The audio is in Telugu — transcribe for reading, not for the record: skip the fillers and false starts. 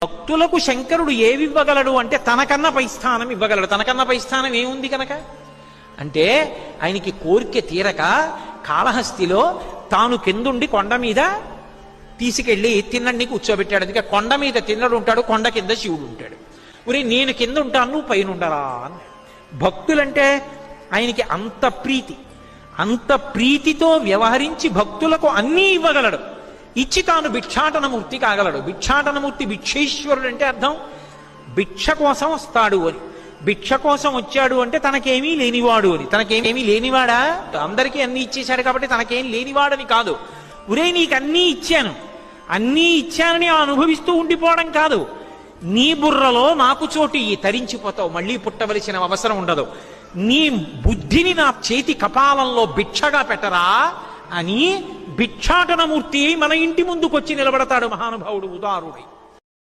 భక్తులకు శంకరుడు ఏవి ఇవ్వగలడు అంటే తనకన్నా పై స్థానం ఇవ్వగలడు. తనకన్నా పై స్థానం ఏముంది కనుక అంటే ఆయనకి కోరిక తీరక కాళహస్తిలో తాను కిందుండి కొండ మీద తీసుకెళ్లి తిన్నడిని కూర్చోబెట్టాడు. అందుకే కొండ మీద తిన్నడు ఉంటాడు, కొండ కింద శివుడు ఉంటాడు. ఉరి నేను కింద ఉంటాను, నువ్వు పైన ఉండరా అని. భక్తులంటే ఆయనకి అంత ప్రీతితో వ్యవహరించి భక్తులకు అన్నీ ఇవ్వగలడు. ఇచ్చి తాను భిక్షాటనమూర్తి కాగలడు. భిక్షాటనమూర్తి భిక్షేశ్వరుడు అంటే అర్థం భిక్ష కోసం వస్తాడు అని. భిక్ష కోసం వచ్చాడు అంటే తనకేమీ లేనివాడు అని. తనకేమీ లేనివాడా? అందరికీ అన్ని ఇచ్చేశాడు కాబట్టి తనకేం లేనివాడని కాదు. ఉరే నీకు అన్నీ ఇచ్చానని అనుభవిస్తూ ఉండిపోవడం కాదు. నీ బుర్రలో నాకు చోటు తరించిపోతావు, మళ్ళీ పుట్టవలసిన అవసరం ఉండదు. నీ బుద్ధిని నా చేతి కపాలంలో భిక్షగా పెట్టరా అని భిక్షాటనమూర్తి మన ఇంటి ముందుకొచ్చి నిలబడతాడు మహానుభావుడు ఉదారుడై.